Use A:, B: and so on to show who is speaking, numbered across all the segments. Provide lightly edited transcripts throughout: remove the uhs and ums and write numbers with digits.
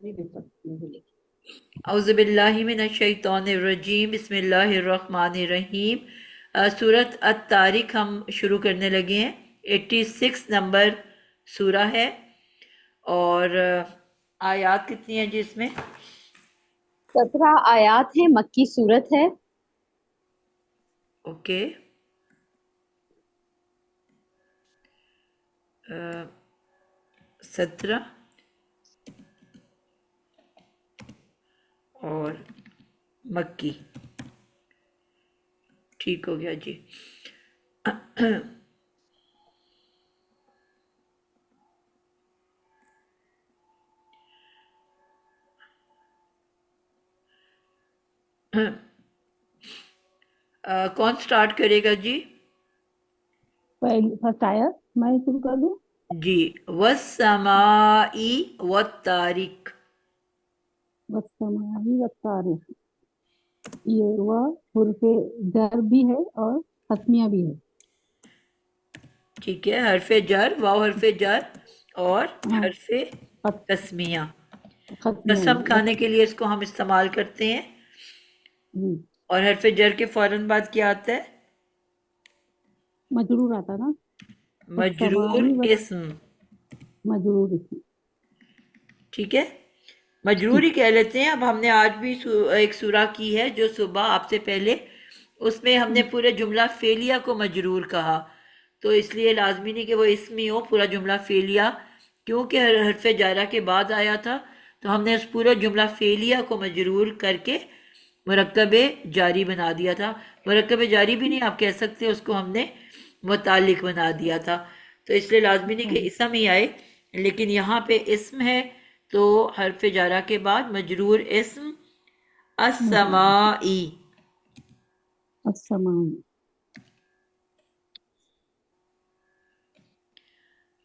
A: نہیں دے سکتی ہوں بولے۔
B: اعوذ باللہ من الشیطان الرجیم، بسم اللہ الرحمن الرحیم۔ سورۃ الطارق ہم شروع کرنے لگے ہیں۔ 86 نمبر سورہ ہے، اور آیات کتنی ہیں جی اس میں؟
A: 17 آیات ہیں، مکی صورت ہے۔
B: اوکے، 17 اور مکی، ٹھیک ہو گیا جی۔ کون سٹارٹ کرے گا جی؟
A: پہلی فرسٹ آیت میں شروع کر دوں؟
B: جی، والسماء والطارق۔
A: والسماء والطارق، یہ وہ حرف جر بھی ہے اور قسمیہ بھی ہے۔
B: ٹھیک ہے، حرف جر، واو حرف جر اور
A: ہاں،
B: حرف تسمیہ۔
A: قسمیہ
B: قسم
A: بھی
B: کھانے کے لیے اس کو ہم استعمال کرتے ہیں،
A: جی،
B: اور حرف جر کے فوراً بعد کیا آتا ہے؟
A: مجرور آتا نا، والسماء
B: مجرور اسم۔
A: مجرور اسم۔
B: ٹھیک ہے، مجرور
A: ٹھیک،
B: ہی کہہ لیتے ہیں۔ اب ہم نے آج بھی ایک سورہ کی ہے جو صبح آپ سے پہلے، اس میں ہم نے پورے جملہ فعلیہ کو مجرور کہا، تو اس لیے لازمی نہیں کہ وہ اسم ہی ہو، پورا جملہ فعلیہ کیونکہ حرف جارہ کے بعد آیا تھا، تو ہم نے اس پورا جملہ فعلیہ کو مجرور کر کے مرکب جاری بنا دیا تھا۔ مرکب جاری بھی نہیں آپ کہہ سکتے، اس کو ہم نے متعلق بنا دیا تھا، تو اس لیے لازمی نہیں کہ اسم ہی آئے، لیکن یہاں پہ اسم ہے تو حرف جارہ کے بعد مجرور اسم
A: مجرور
B: السمائی۔
A: السماء،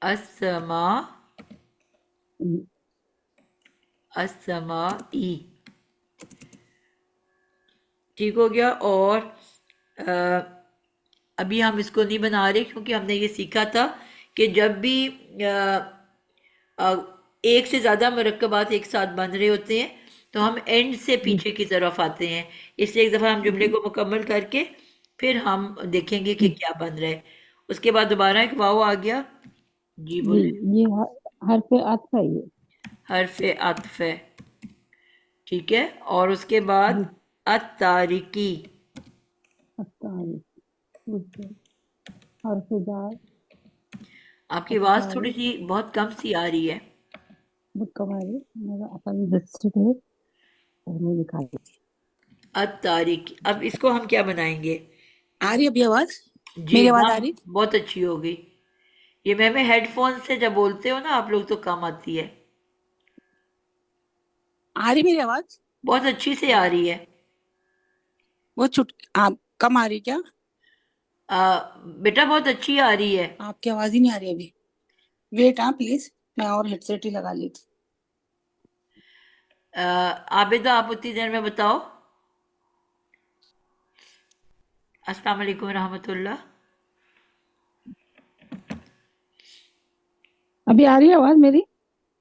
B: السماء، السمائی، ٹھیک ہو گیا۔ اور ابھی ہم اس کو نہیں بنا رہے کیونکہ ہم نے یہ سیکھا تھا کہ جب بھی ایک سے زیادہ مرکبات ایک ساتھ بن رہے ہوتے ہیں تو ہم اینڈ سے
A: جی
B: پیچھے کی طرف آتے ہیں، اس لیے ایک دفعہ ہم جملے
A: جی
B: کو مکمل کر کے پھر ہم دیکھیں گے کہ
A: جی
B: کیا بن رہا ہے۔ اس کے بعد دوبارہ ایک واو آ گیا، جی
A: جی،
B: بولیں۔
A: یہ حرف عطف ہے یہ۔
B: حرف عطف ہے، ٹھیک ہے، اور اس کے بعد
A: جی،
B: التارکی۔
A: الطارق، حرف جار،
B: آپ کی آواز تھوڑی
A: الطارق،
B: سی بہت کم سی آ رہی ہے۔
A: بالقواعد میرا اپن رجسٹرڈ ہے اور میں لکھا دی۔
B: التارکی، اب اس کو ہم کیا بنائیں گے؟
A: آ رہی ابھی آواز؟
B: جی
A: میری آواز
B: ہاں،
A: آ رہی؟
B: بہت اچھی ہو گئی۔ یہ میں ہیڈ فون سے جب بولتے ہو نا آپ لوگ تو کم آتی ہے،
A: آ رہی میری آواز؟
B: بہت اچھی سے آ رہی ہے۔
A: وہ آپ کم آ رہی کیا؟
B: بیٹا بہت اچھی آ رہی ہے۔
A: آپ کی آواز ہی نہیں آ رہی ابھی، ویٹ ہاں پلیز، میں اور ہیڈ سیٹ ہی لگا لی تھی۔
B: عابدہ آپ اتنی دیر میں بتاؤ۔ السلام علیکم ورحمۃ اللہ۔
A: ابھی آ رہی ہے آواز میری؟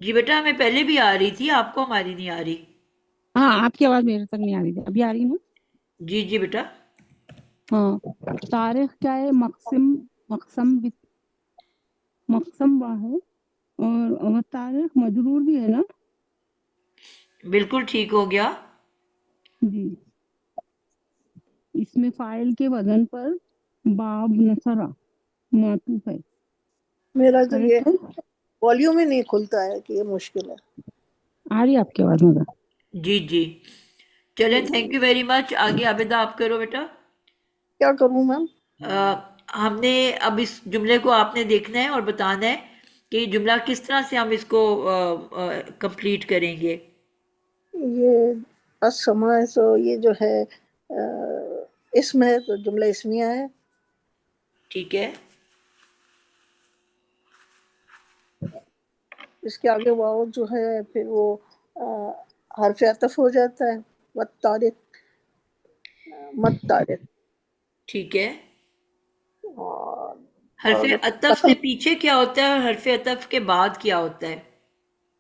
B: جی بیٹا ہمیں پہلے بھی آ رہی تھی، آپ کو ہماری نہیں آ رہی۔
A: ہاں، آپ کی آواز میرے تک نہیں آ رہی تھی، ابھی آ رہی ہے نا؟
B: جی جی بیٹا۔
A: ہاں، تاریخ کیا ہے؟ مقسم واحد، اور تاریخ مجرور بھی ہے نا؟
B: بالکل ٹھیک ہو گیا۔
A: جی، اس میں فاعل کے وزن پر باب نصرہ معطوف ہے،
C: میرا تو یہ
A: کریکٹ ہے؟
C: والیوم ہی نہیں کھلتا ہے کہ یہ مشکل ہے۔
A: آ رہی ہے آپ کی آواز مگر؟
B: جی جی، چلیں تھینک یو ویری مچ۔ آگے عابدہ آپ کرو بیٹا۔
C: کیا کروں میم؟
B: ہم نے اب اس جملے کو آپ نے دیکھنا ہے اور بتانا ہے کہ یہ جملہ کس طرح سے ہم اس کو کمپلیٹ کریں گے۔
C: یہ السماء سو یہ جو ہے اسم ہے تو جملہ اسمیہ ہے۔
B: ٹھیک ہے،
C: اس کے آگے واؤ جو ہے پھر وہ حرف عطف ہو جاتا ہے، والطارق، مت طارق،
B: ٹھیک ہے۔
C: اور
B: حرف
C: اور
B: عطف
C: قسم،
B: سے پیچھے کیا ہوتا ہے اور حرف عطف کے بعد کیا ہوتا ہے؟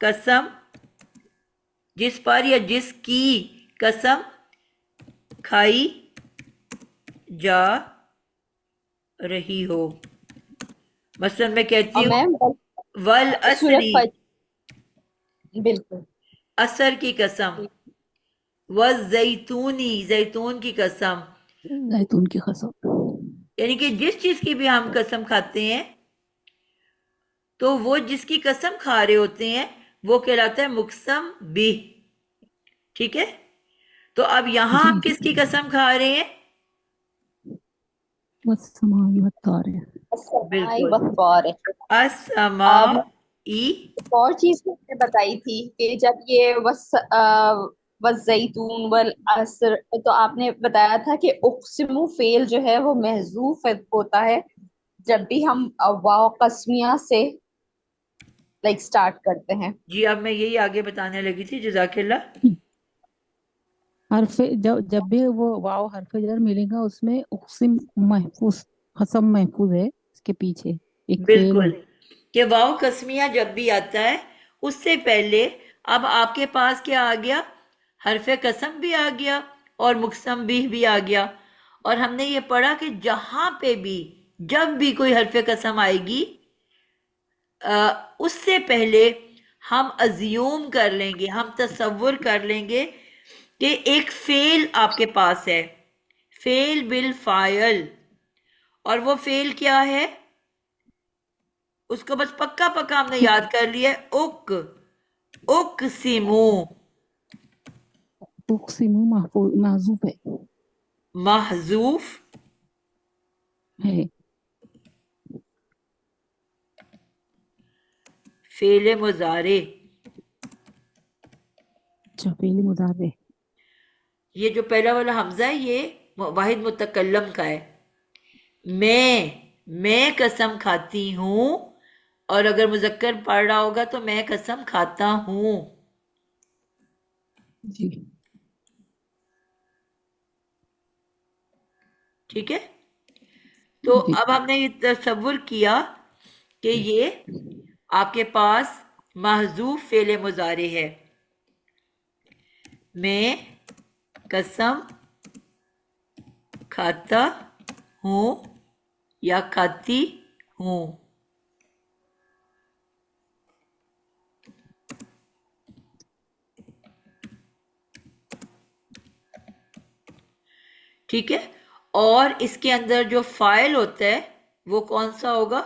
B: قسم، جس پر یا جس کی قسم کھائی جا رہی ہو. مثلا میں کہتی
D: اور
B: ہوں
D: میم سورہ
B: والعصری،
D: فجر، بالکل
B: عصر کی قسم، والزیتونی، زیتون کی قسم.
A: زیتون کی قسم.
B: یعنی کہ جس چیز کی بھی ہم قسم کھاتے ہیں تو وہ جس کی قسم کھا رہے ہوتے ہیں وہ کہلاتا ہے مقسم بھی. ٹھیک ہے، تو اب یہاں
A: جی
B: آپ کس کی قسم کھا رہے ہیں؟
A: والسماء والطارق.
D: السماء
B: بالکل،
D: والطارق.
B: السماء.
D: ایک اور چیز میں نے بتائی تھی کہ جب یہ والزیتون والعصر، تو آپ نے بتایا تھا کہ اقسمو فعل جو ہے وہ محذوف ہوتا ہے جب بھی ہم واو قسمیہ سے سٹارٹ کرتے ہیں.
B: جی اب میں یہی آگے بتانے لگی تھی، جزاک اللہ.
A: حرف جب بھی وہ واو حرف جر ملے گا اس میں اقسم محفوظ، قسم محفوظ ہے اس کے پیچھے ایک فعل
B: بالکل،
A: ہو.
B: کہ واو قسمیہ جب بھی آتا ہے اس سے پہلے اب آپ کے پاس کیا آ گیا؟ حرف قسم بھی آ گیا اور مقسم بھی آ گیا. اور ہم نے یہ پڑھا کہ جہاں پہ بھی جب بھی کوئی حرف قسم آئے گی اس سے پہلے ہم ازیوم کر لیں گے، ہم تصور کر لیں گے کہ ایک فعل آپ کے پاس ہے، فعل بالفاعل. اور وہ فعل کیا ہے؟ اس کو بس پکا ہم نے یاد کر لیا، اقسمو.
A: اقسم محفوظ محذوف
B: محذوف
A: ہے.
B: فعل مضارع.
A: اچھا فعل مضارع.
B: یہ جو پہلا والا حمزہ ہے یہ واحد متکلم کا ہے. میں قسم کھاتی ہوں، اور اگر مذکر پڑھ رہا ہوگا تو میں قسم کھاتا ہوں.
A: جی
B: ٹھیک ہے، تو
A: جی.
B: اب ہم نے یہ تصور کیا کہ یہ آپ کے پاس محذوف فعل مضارع ہے. میں قسم کھاتا ہوں یا کھاتی ہوں. ٹھیک ہے، اور اس کے اندر جو فاعل ہوتا ہے وہ کون سا ہوگا؟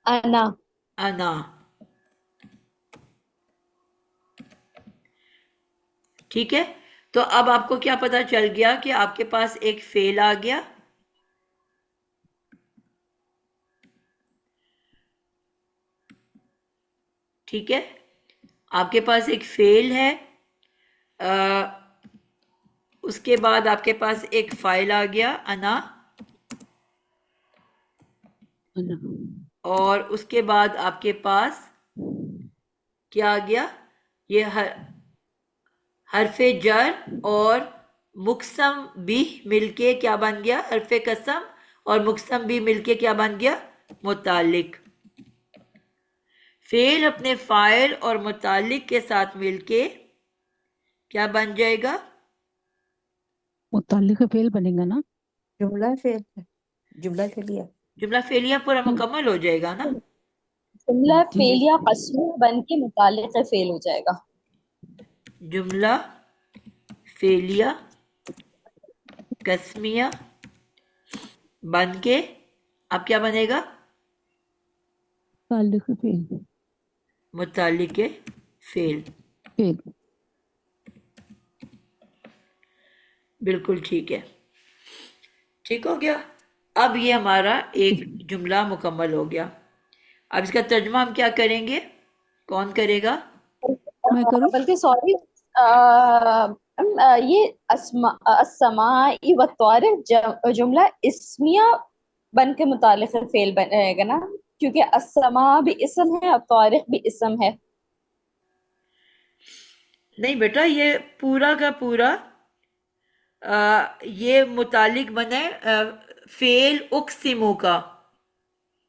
D: انا.
B: انا. ٹھیک ہے، تو اب آپ کو کیا پتا چل گیا کہ آپ کے پاس ایک فعل آ گیا. ٹھیک ہے، آپ کے پاس ایک فعل ہے، اس کے بعد آپ کے پاس ایک فاعل آ گیا انا، اور اس کے بعد آپ کے پاس کیا آ گیا؟ یہ حرف جر اور مقسم بھی مل کے کیا بن گیا؟ حرف قسم اور مقسم بھی مل کے کیا بن گیا؟ متعلق. فعل اپنے فاعل اور متعلق کے ساتھ مل کے کیا بن جائے گا؟
A: متعلق فعل بنے گا نا.
E: جملہ فعل ہے، جملہ کے لیے
B: جملہ فعلیہ پورا مکمل ہو جائے گا نا.
D: جملہ
A: جی
D: فعلیہ قسمیہ بن کے متعلق فعل ہو جائے گا.
B: جملہ فعلیہ قسمیہ بن کے اب کیا بنے گا؟
A: متعلق فعل.
B: متعلق فعل.
A: فعل.
B: بالکل ٹھیک ہے، ٹھیک ہو گیا. اب یہ ہمارا ایک جملہ مکمل ہو گیا. اب اس کا ترجمہ ہم کیا کریں گے؟ کون کرے گا؟
A: میں کروں.
D: بلکہ سوری، یہ السماء والطارق جملہ اسمیہ بن کے متعلق فعل بنے گا نا، کیونکہ السماء بھی اسم ہے اور طارق بھی اسم ہے.
B: نہیں بیٹا، یہ پورا کا پورا یہ متعلق بنا ہے فعل اقسمو کا.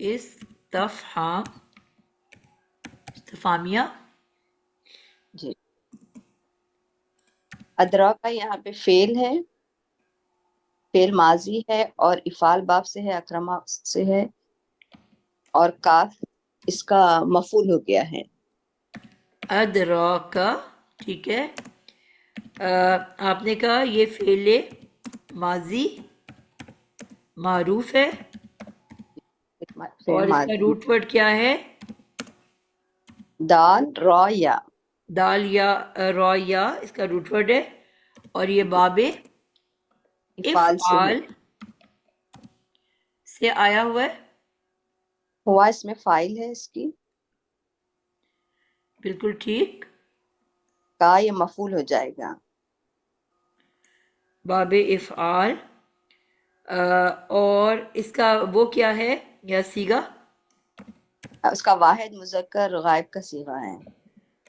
B: استفہام استفامیہ.
F: جی ادراکا یہاں پہ فعل ہے، فعل ماضی ہے اور افعال باب سے ہے، اکرما سے ہے، اور کاف اس کا مفعول ہو گیا ہے.
B: ادراکا، ٹھیک ہے. آپ نے کہا یہ فعل ماضی معروف ہے
F: فعل
B: اور اس کا
F: ماضی
B: روٹ ورڈ کیا ہے؟
F: دال را یا.
B: دال یا را یا اس کا روٹ ورڈ ہے، اور یہ باب
F: افعال سے ہے،
B: افعال سے آیا ہوا ہے.
F: ہوا اس میں فاعل ہے اس کی،
B: بالکل ٹھیک.
F: کا یہ مفعول ہو جائے گا.
B: باب افعال، اور اس کا وہ کیا ہے یا سیگا؟
F: اس کا واحد مذکر غائب کا صیغہ ہے.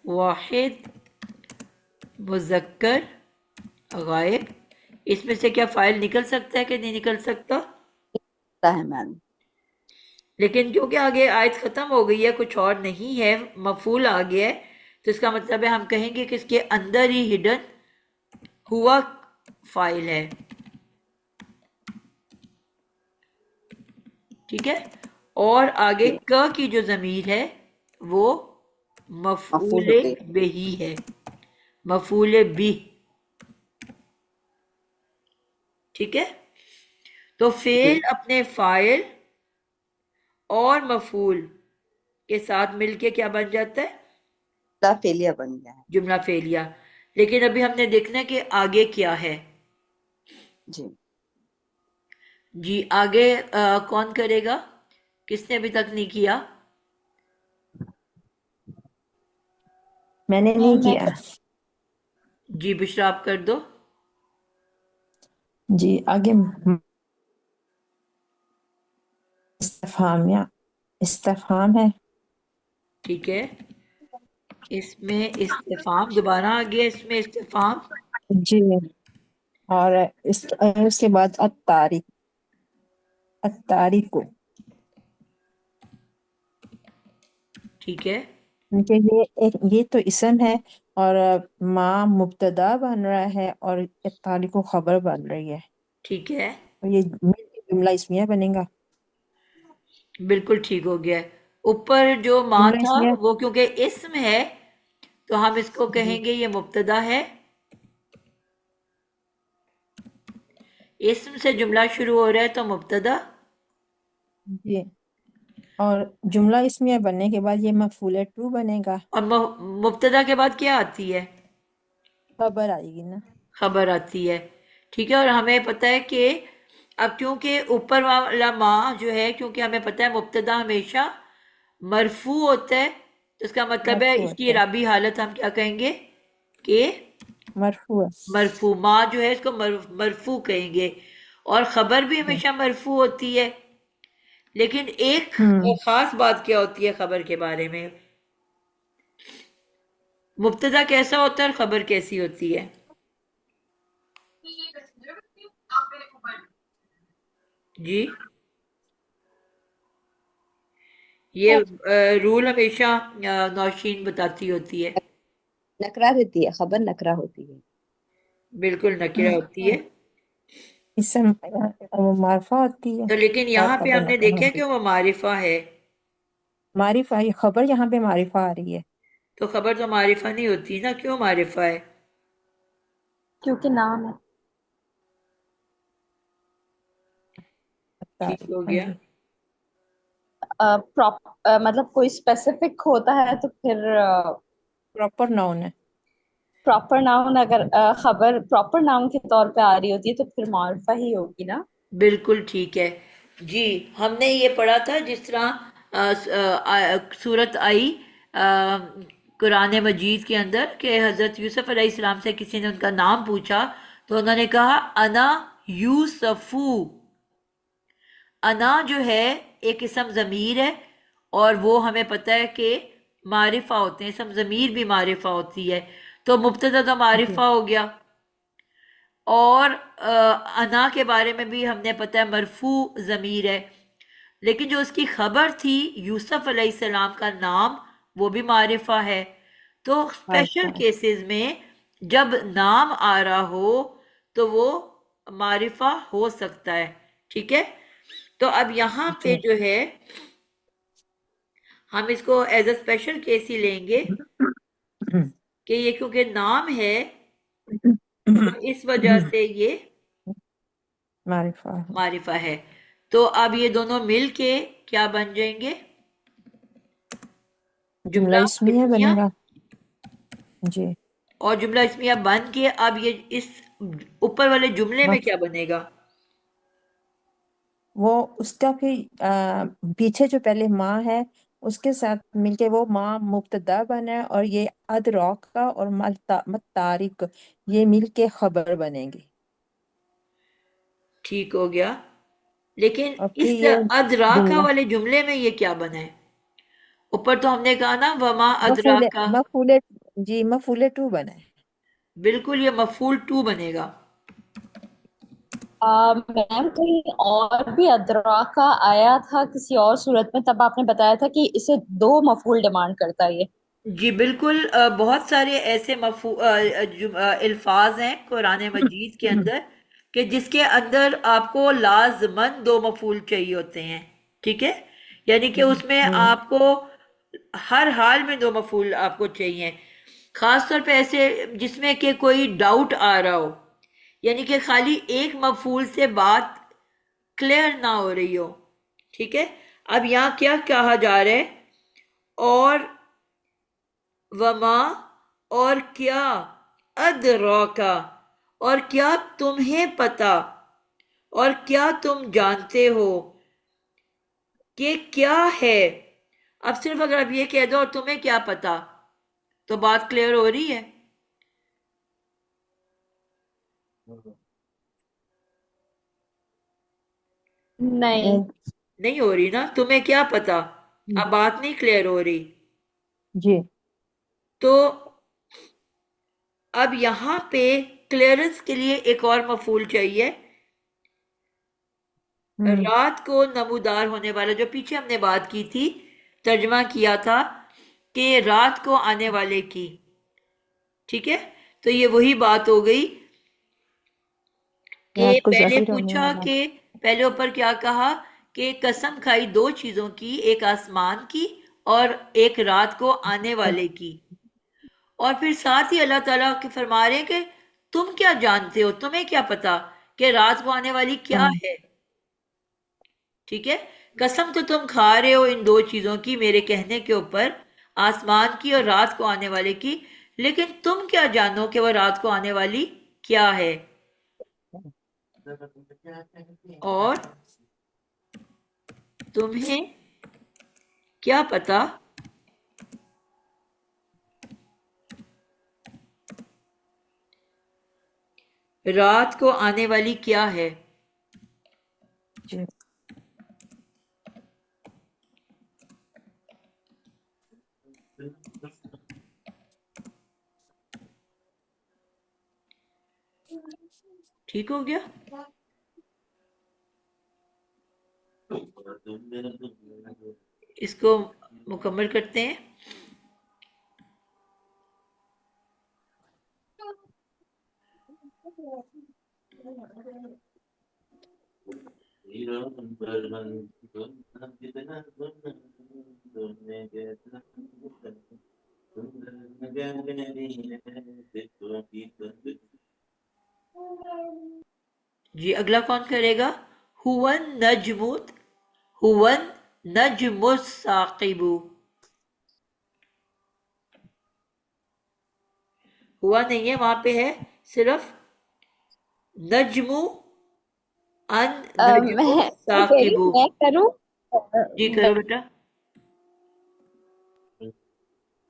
B: واحد مذکر غائب. اس میں سے کیا فاعل نکل سکتا ہے کہ نہیں نکل سکتا؟
F: ہے میم.
B: لیکن کیونکہ آگے آیت ختم ہو گئی ہے، کچھ اور نہیں ہے، مفعول آ گیا ہے، تو اس کا مطلب ہے ہم کہیں گے کہ اس کے اندر ہی ہڈن ہوا فاعل ہے. ٹھیک ہے. اور آگے
F: جی
B: ک کی جو ضمیر ہے وہ
F: مفعول
B: مفعول
F: ہو گئی.
B: بہی ہے، مفعول بھی. ٹھیک ہے. تو
F: جی
B: فعل اپنے فاعل اور مفعول کے ساتھ مل کے کیا بن جاتا ہے؟
F: لا فعلیہ بن گیا ہے.
B: جملہ فعلیہ. لیکن ابھی ہم نے دیکھنا ہے کہ آگے کیا ہے.
F: جی
B: جی آگے کون کرے گا؟ کس نے ابھی تک نہیں کیا؟
E: میں نے نہیں
D: میں
E: کیا.
B: جی بشرا آپ کر دو.
E: جی آگے استفہامیہ استفہام ہے.
B: ٹھیک ہے. اس میں استفہام دوبارہ آ گیا، اس میں استفہام.
E: جی اور اس کے بعد التاریخ، التاریخ کو،
B: ٹھیک ہے.
E: کیونکہ یہ تو اسم ہے اور ماں مبتدا بن رہا ہے اور التاریخ کو خبر بن رہی ہے،
B: ٹھیک ہے.
E: اور یہ مل کے جملہ اسمیہ بنے گا.
B: بالکل ٹھیک ہو گیا ہے. اوپر جو ماں
E: جملہ
B: تھا
E: اسمیہ
B: وہ کیونکہ اسم ہے تو ہم اس کو
E: جی
B: کہیں گے یہ مبتدا ہے. اسم سے جملہ شروع ہو رہا ہے تو مبتدا.
E: جی اور جملہ اسمیہ بننے کے بعد یہ مفعول ٹو بنے گا،
B: اور مبتدا کے بعد کیا آتی ہے؟
E: خبر آئے گی نا.
B: خبر آتی ہے. ٹھیک ہے. اور ہمیں پتہ ہے کہ اب کیونکہ اوپر والا ماں جو ہے، کیونکہ ہمیں پتہ ہے مبتدا ہمیشہ مرفوع ہوتا ہے، تو اس کا مطلب ہے
E: مرفوع
B: اس کی
E: ہوتا ہے،
B: اعرابی حالت ہم کیا کہیں گے کہ
E: مرفوع.
B: مرفوع. ماں جو ہے اس کو مرفوع کہیں گے. اور خبر بھی ہمیشہ مرفوع ہوتی ہے. لیکن ایک
E: ہوں
B: خاص بات کیا ہوتی ہے خبر کے بارے میں؟ مبتدا کیسا ہوتا ہے اور خبر کیسی ہوتی ہے؟ جی یہ رول ہمیشہ نوشین بتاتی ہوتی ہے.
F: نکرا رہتی ہے، خبر نکرا ہوتی ہے.
B: بالکل نکرہ ہوتی ہے.
E: اسم معرفہ ہوتی ہے
B: تو لیکن
E: اور
B: یہاں پہ
E: خبر
B: ہم نے
E: نکرہ
B: دیکھا
E: ہوتی
B: کہ
E: ہے.
B: وہ معرفہ ہے،
E: معرفہ یہ خبر یہاں پہ معرفہ آ رہی ہے.
B: تو خبر تو معرفہ نہیں ہوتی نا. کیوں معرفہ ہے؟
D: کیونکہ نام ہے.
B: ٹھیک
E: التاریخ،
B: ہو
E: ہاں
B: گیا.
E: جی.
D: مطلب کوئی اسپیسیفک ہوتا ہے تو پھر
E: پراپر ناؤن ہے.
D: پراپر ناؤن، اگر خبر پراپر ناؤن کے طور پہ آ رہی ہوتی ہے تو پھر معرفہ ہی ہوگی نا.
B: بالکل ٹھیک ہے. جی ہم نے یہ پڑھا تھا جس طرح صورت آئی قرآن مجید کے اندر کہ حضرت یوسف علیہ السلام سے کسی نے ان کا نام پوچھا تو انہوں نے کہا انا یوسفو. انا جو ہے ایک اسم ضمیر ہے اور وہ ہمیں پتہ ہے کہ معرفہ ہوتے ہیں، اسم ضمیر بھی معرفہ ہوتی ہے، تو مبتدا تو
E: جی
B: معرفہ ہو گیا. اور انا کے بارے میں بھی ہم نے پتہ ہے مرفوع ضمیر ہے، لیکن جو اس کی خبر تھی یوسف علیہ السلام کا نام، وہ بھی معرفہ ہے. تو اسپیشل
E: معرفہ.
B: کیسز میں جب نام آ رہا ہو تو وہ معرفہ ہو سکتا ہے. ٹھیک ہے، تو اب یہاں پہ
E: جی.
B: جو ہے ہم اس کو as a special case he لیں گے کہ یہ کیونکہ نام ہے تو اس وجہ سے یہ
E: معرفہ ہے.
B: معرفہ ہے. تو اب یہ دونوں مل کے کیا بن جائیں گے؟
E: جملہ
B: جملہ
E: اسمیہ
B: اسمیہ.
E: بنے گا. جی.
B: اور جملہ اسمیہ بن کے اب یہ اس اوپر والے جملے میں کیا بنے گا؟
E: وہ اس کا پھر پیچھے جو پہلے ماں ہے اس کے ساتھ مل کے وہ ماں مبتدا بنا ہے، اور یہ ادراک کا اور متارک یہ مل کے خبر بنے گی.
B: ٹھیک ہو گیا. لیکن
E: اور پھر
B: اس
E: یہ
B: ادراکا
E: جملہ
B: والے جملے میں یہ کیا بنا ہے؟ اوپر تو ہم نے کہا نا وما
E: مفعول
B: ادراکا.
E: مفعول جی مفعول ٹو بنا ہے.
B: بالکل، یہ مفعول ٹو بنے گا.
D: میم کہیں اور بھی ادراکا آیا تھا کسی اور صورت میں، تب آپ نے بتایا تھا کہ اسے دو مفعول ڈیمانڈ کرتا ہے یہ.
B: جی بالکل، بہت سارے ایسے الفاظ ہیں قرآن مجید کے اندر کہ جس کے اندر آپ کو لازماً دو مفعول چاہیے ہوتے ہیں. ٹھیک ہے، یعنی کہ اس میں آپ کو ہر حال میں دو مفعول آپ کو چاہیے. خاص طور پہ ایسے جس میں کہ کوئی ڈاؤٹ آ رہا ہو، یعنی کہ خالی ایک مفعول سے بات کلیئر نہ ہو رہی ہو. ٹھیک ہے، اب یہاں کیا کہا جا رہا ہے؟ اور وما، اور کیا، ادراکا، اور کیا تمہیں پتا، اور کیا تم جانتے ہو کہ کیا ہے. اب صرف اگر اب یہ کہہ دو اور تمہیں کیا پتا تو بات کلیئر ہو رہی ہے.
D: نہیں.
B: نہیں ہو رہی نا، تمہیں کیا پتا، اب بات نہیں کلیئر ہو رہی.
E: جی.
B: تو اب یہاں پہ کلیئرنس کے لیے ایک اور مفعول چاہیے. رات کو نمودار ہونے والا، جو پیچھے ہم نے بات کی تھی، ترجمہ کیا تھا کہ رات کو آنے والے کی. ٹھیک ہے، تو یہ وہی بات ہو گئی کہ
E: رات کو
B: پہلے
E: ظاہر ہونے
B: پوچھا
E: والا.
B: کہ پہلے اوپر کیا کہا کہ قسم کھائی دو چیزوں کی، ایک آسمان کی اور ایک رات کو آنے والے کی. اور پھر ساتھ ہی اللہ تعالیٰ کے فرما رہے ہیں کہ تم کیا جانتے ہو، تمہیں کیا پتا کہ رات کو آنے والی کیا ہے. ٹھیک ہے، قسم تو تم کھا رہے ہو ان دو چیزوں کی میرے کہنے کے اوپر، آسمان کی اور رات کو آنے والے کی، لیکن تم کیا جانو کہ وہ رات کو آنے والی کیا ہے. اور تمہیں کیا پتا رات کو آنے والی کیا ہے.
E: جی.
B: ٹھیک ہو گیا. اس کو مکمل کرتے ہیں. جی اگلا کون کرے گا؟ ہون نجمت، ہون نجم الثاقب. ہوا نہیں ہے وہاں پہ، ہے صرف نجم ان نجم
D: میں کہہ رہی
B: الثاقب.
D: ہوں میں کروں.
B: جی کرو بیٹا.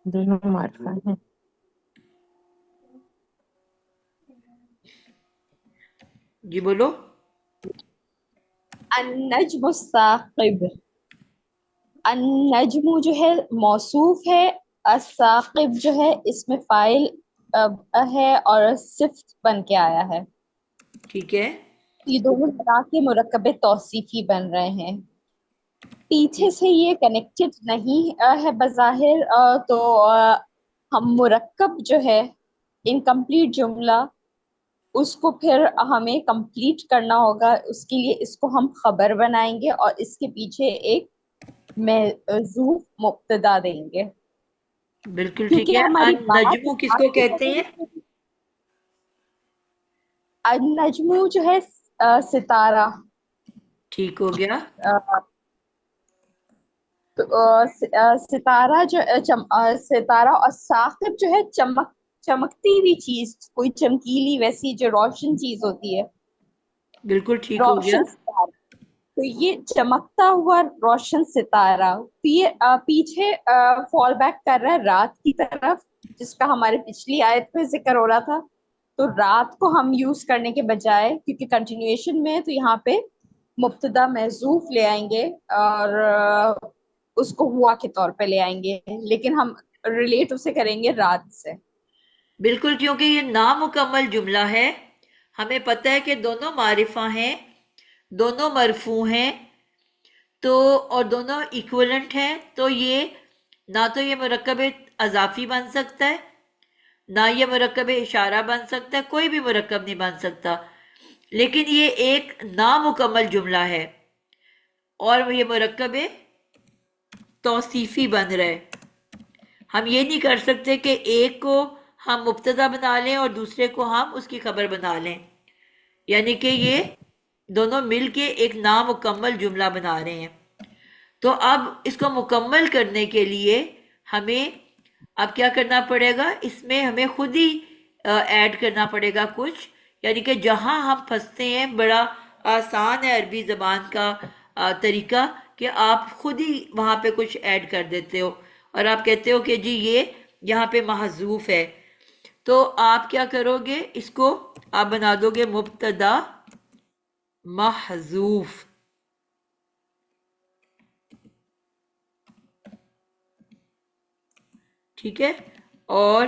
E: دونوں معرفہ ہیں.
B: جی بولو.
D: النجم الثاقب. النجم جو ہے موصوف ہے، الثاقب جو ہے اس میں فاعل ہے اور صفت بن کے آیا ہے.
B: ٹھیک ہے،
D: یہ دونوں طرح کے مرکب توصیفی بن رہے ہیں. پیچھے سے یہ کنیکٹڈ نہیں ہے بظاہر، تو ہم مرکب جو ہے انکمپلیٹ جملہ اس کو پھر ہمیں کمپلیٹ کرنا ہوگا، اس کے لیے اس کو ہم خبر بنائیں گے اور اس کے پیچھے ایک محذوف مبتدا دیں گے،
B: بالکل ٹھیک
D: کیونکہ
B: ہے.
D: ہماری بات
B: النجم کس
D: بات
B: کو
D: کی
B: کہتے ہیں؟
D: النجم جو ہے ستارہ،
B: ٹھیک ہو گیا.
D: ستارہ جو ستارہ اور ثاقب جو ہے چمکتی ہوئی چیز، کوئی چمکیلی ویسی جو روشن چیز ہوتی ہے،
B: بالکل ٹھیک ہو گیا.
D: روشن ستارہ. تو یہ چمکتا ہوا روشن ستارہ، تو یہ پیچھے فال بیک کر رہا ہے رات کی طرف، جس کا ہمارے پچھلی آیت میں ذکر ہو رہا تھا. تو رات کو ہم یوز کرنے کے بجائے، کیونکہ کنٹینیوشن میں، تو یہاں پہ مبتدا محذوف لے آئیں گے اور اس کو ہوا کے طور پہ لے آئیں گے، لیکن ہم ریلیٹ اسے کریں گے رات سے.
B: بالکل، کیونکہ یہ نامکمل جملہ ہے. ہمیں پتہ ہے کہ دونوں معرفہ ہیں، دونوں مرفوع ہیں، تو اور دونوں ایکولنٹ ہیں. تو یہ نہ تو یہ مرکب اضافی بن سکتا ہے، نہ یہ مرکب اشارہ بن سکتا ہے، کوئی بھی مرکب نہیں بن سکتا. لیکن یہ ایک نامکمل جملہ ہے اور یہ مرکب توصیفی بن رہا ہے. ہم یہ نہیں کر سکتے کہ ایک کو ہم مبتدا بنا لیں اور دوسرے کو ہم اس کی خبر بنا لیں، یعنی کہ یہ دونوں مل کے ایک نامکمل جملہ بنا رہے ہیں. تو اب اس کو مکمل کرنے کے لیے ہمیں اب کیا کرنا پڑے گا؟ اس میں ہمیں خود ہی ایڈ کرنا پڑے گا کچھ، یعنی کہ جہاں ہم پھنستے ہیں، بڑا آسان ہے عربی زبان کا طریقہ کہ آپ خود ہی وہاں پہ کچھ ایڈ کر دیتے ہو اور آپ کہتے ہو کہ جی یہ یہاں پہ محذوف ہے. تو آپ کیا کرو گے؟ اس کو آپ بنا دو گے مبتدا محذوف. ٹھیک ہے. اور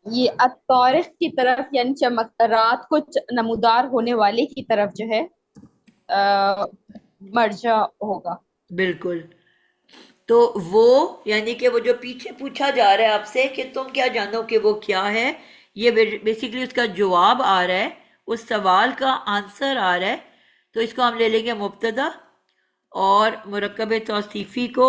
D: یہ الطارق کی طرف، یعنی چمک رات کو نمودار ہونے والے کی طرف جو ہے مرجع ہوگا.
B: بالکل. تو وہ یعنی کہ وہ جو پیچھے پوچھا جا رہا ہے آپ سے کہ تم کیا جانو کہ وہ کیا ہے، یہ بیسیکلی اس کا جواب آ رہا ہے، اس سوال کا آنسر آ رہا ہے. تو اس کو ہم لے لیں گے مبتدا، اور مرکب توصیفی کو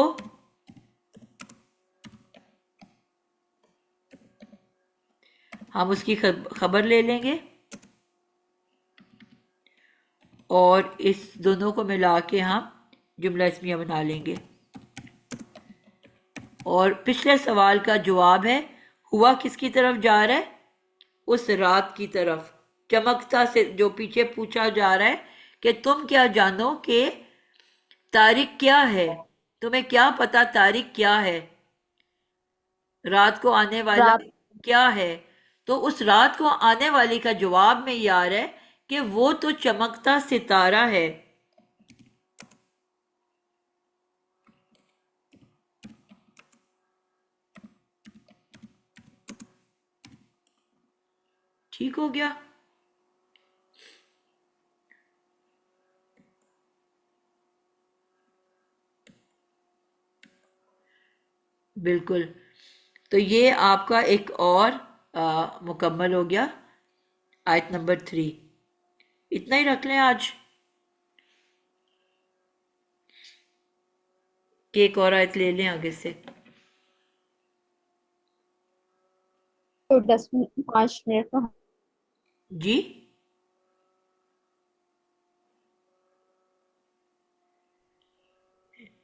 B: ہم اس کی خبر لے لیں گے اور اس دونوں کو ملا کے ہم جملہ اسمیہ بنا لیں گے. اور پچھلے سوال کا جواب ہے ہوا کس کی طرف جا رہا ہے؟ اس رات کی طرف. چمکتا سے جو پیچھے پوچھا جا رہا ہے کہ تم کیا جانو کہ تاریخ کیا ہے، تمہیں کیا پتا تاریخ کیا ہے، رات کو آنے والا
D: رات
B: کیا ہے. تو اس رات کو آنے والی کا جواب میں یہ آ رہا ہے کہ وہ تو چمکتا ستارہ ہے. ٹھیک ہو گیا. بالکل. تو یہ آپ کا ایک اور مکمل ہو گیا آیت نمبر 3. اتنا ہی رکھ لیں آج کہ ایک اور آیت لے لیں آگے سے.
D: 5 منٹ میں
B: جی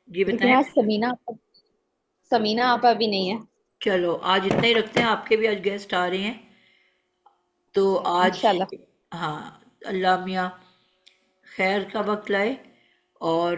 B: جی
D: لیکن
B: بتائیں.
D: آج سمینہ آپا بھی نہیں ہے.
B: چلو آج اتنا ہی رکھتے ہیں، آپ کے بھی آج گیسٹ آ رہے ہیں. تو آج
D: انشاءاللہ.
B: ہاں، اللہ میاں خیر کا وقت لائے اور